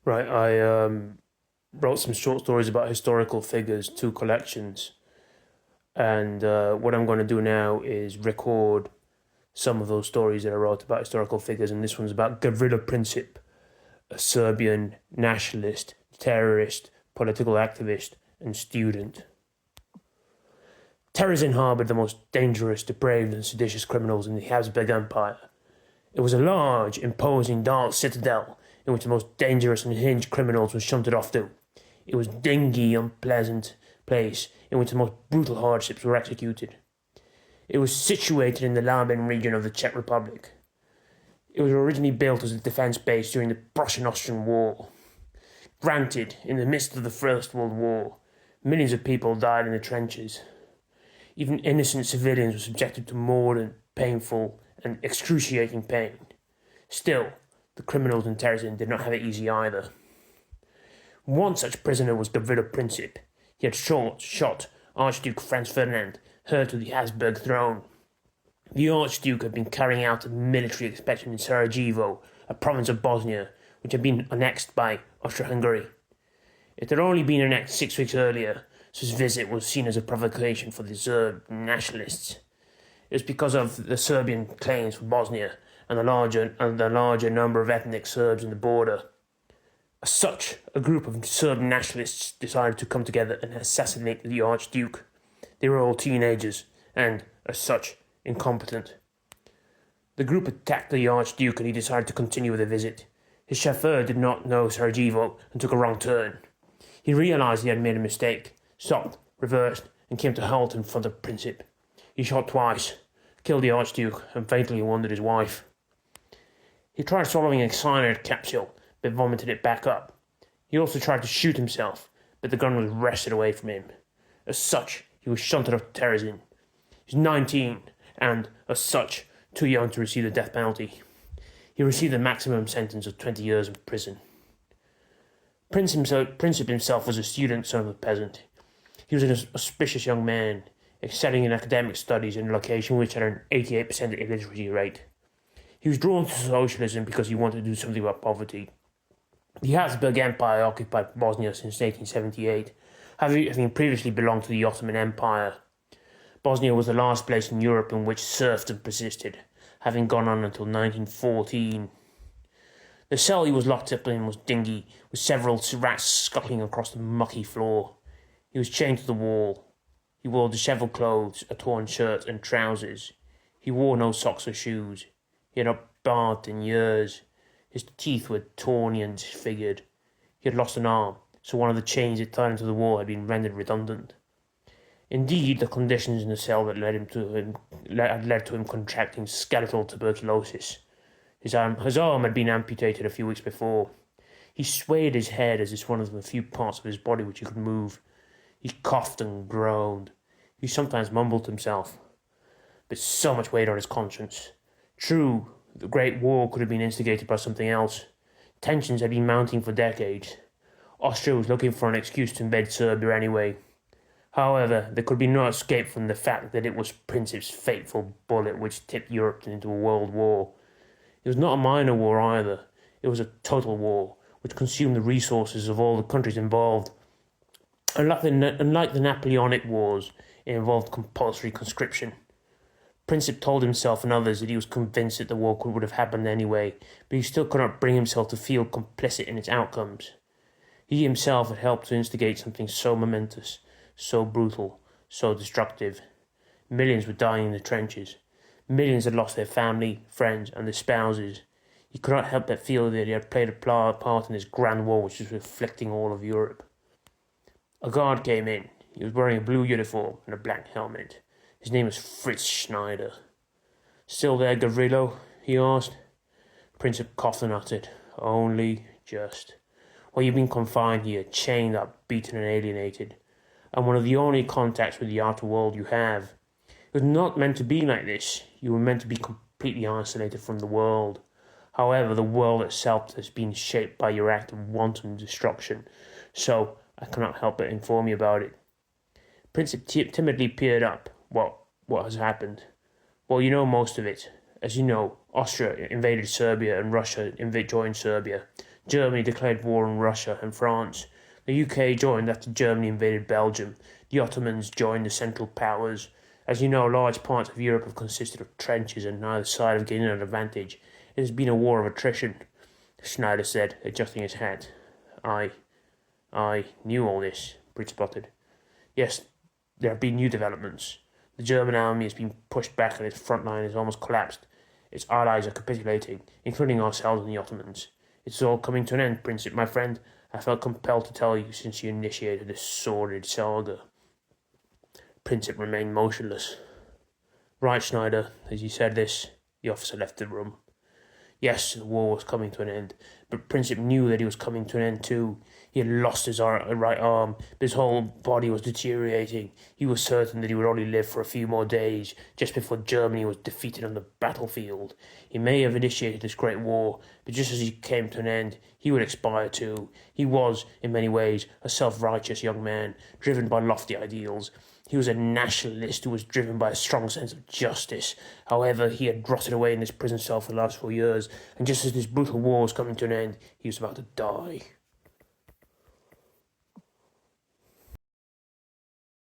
Right, I wrote some short stories about historical figures, two collections, and what I'm going to do now is record some of those stories that I wrote about historical figures, and this one's about Gavrilo Princip, a Serbian nationalist, terrorist, political activist, and student. Terezin harbored the most dangerous, depraved, and seditious criminals in the Habsburg Empire. It was a large, imposing, dark citadel in which the most dangerous and unhinged criminals were shunted off to. It was a dingy, unpleasant place in which the most brutal hardships were executed. It was situated in the Labin region of the Czech Republic. It was originally built as a defence base during the Prussian-Austrian War. Granted, in the midst of the First World War, millions of people died in the trenches. Even innocent civilians were subjected to more than painful and excruciating pain. Still, the criminals in Terezin did not have it easy either. One such prisoner was Gavrilo Princip. He had shot Archduke Franz Ferdinand, heir to the Habsburg throne. The Archduke had been carrying out a military expedition in Sarajevo, a province of Bosnia, which had been annexed by Austria-Hungary. It had only been annexed 6 weeks earlier, so his visit was seen as a provocation for the Serb nationalists. It was because of the Serbian claims for Bosnia and the larger number of ethnic Serbs in the border. As such, a group of Serb nationalists decided to come together and assassinate the Archduke. They were all teenagers and, as such, incompetent. The group attacked the Archduke and he decided to continue with the visit. His chauffeur did not know Sarajevo and took a wrong turn. He realized he had made a mistake, stopped, reversed, and came to halt in front of Princip. He shot twice, killed the Archduke, and fatally wounded his wife. He tried swallowing a cyanide capsule, but vomited it back up. He also tried to shoot himself, but the gun was wrested away from him. As such, he was shunted off to Terezin. He was 19, and, as such, too young to receive the death penalty. He received a maximum sentence of 20 years in prison. Princip himself was a student, son of a peasant. He was an auspicious young man, excelling in academic studies in a location which had an 88% illiteracy rate. He was drawn to socialism because he wanted to do something about poverty. The Habsburg Empire occupied Bosnia since 1878, having previously belonged to the Ottoman Empire. Bosnia was the last place in Europe in which serfdom persisted, having gone on until 1914. The cell he was locked up in was dingy, with several rats scuttling across the mucky floor. He was chained to the wall. He wore dishevelled clothes, a torn shirt and trousers. He wore no socks or shoes. He had not bathed in years. His teeth were tawny and disfigured. He had lost an arm, so one of the chains that tied him to the wall had been rendered redundant. Indeed, the conditions in the cell that led to him contracting skeletal tuberculosis. His arm had been amputated a few weeks before. He swayed his head as it's one of the few parts of his body which he could move. He coughed and groaned. He sometimes mumbled to himself. But so much weighed on his conscience. True, the Great War could have been instigated by something else. Tensions had been mounting for decades. Austria was looking for an excuse to invade Serbia anyway. However, there could be no escape from the fact that it was Princip's fateful bullet which tipped Europe into a world war. It was not a minor war either. It was a total war, which consumed the resources of all the countries involved. Unlike the Napoleonic Wars, it involved compulsory conscription. Princip told himself and others that he was convinced that the war would have happened anyway, but he still could not bring himself to feel complicit in its outcomes. He himself had helped to instigate something so momentous, so brutal, so destructive. Millions were dying in the trenches. Millions had lost their family, friends, and their spouses. He could not help but feel that he had played a part in this grand war which was afflicting all of Europe. A guard came in. He was wearing a blue uniform and a black helmet. His name was Fritz Schneider. "Still there, Gavrilo?" he asked. Princip coughed and uttered, "Only just. Well, you've been confined here, chained up, beaten and alienated, and one of the only contacts with the outer world you have. It was not meant to be like this. You were meant to be completely isolated from the world. However, the world itself has been shaped by your act of wanton destruction, so I cannot help but inform you about it." Princip timidly peered up. What has happened? Well, you know most of it. As you know, Austria invaded Serbia and Russia joined Serbia. Germany declared war on Russia and France. The UK joined after Germany invaded Belgium. The Ottomans joined the Central Powers. As you know, large parts of Europe have consisted of trenches and neither side have gained an advantage. It has been a war of attrition, Schneider said, adjusting his hat. I knew all this, Princip spotted. Yes, there have been new developments. The German army has been pushed back and its front line has almost collapsed. Its allies are capitulating, including ourselves and the Ottomans. It's all coming to an end, Princip, my friend. I felt compelled to tell you since you initiated this sordid saga. Princip remained motionless. Right, Schneider. As he said this, the officer left the room. Yes, the war was coming to an end, but Princip knew that he was coming to an end too. He had lost his right arm, but his whole body was deteriorating. He was certain that he would only live for a few more days, just before Germany was defeated on the battlefield. He may have initiated this great war, but just as he came to an end, he would expire too. He was, in many ways, a self-righteous young man, driven by lofty ideals. He was a nationalist who was driven by a strong sense of justice. However, he had rotted away in this prison cell for the last 4 years, and just as this brutal war was coming to an end, he was about to die.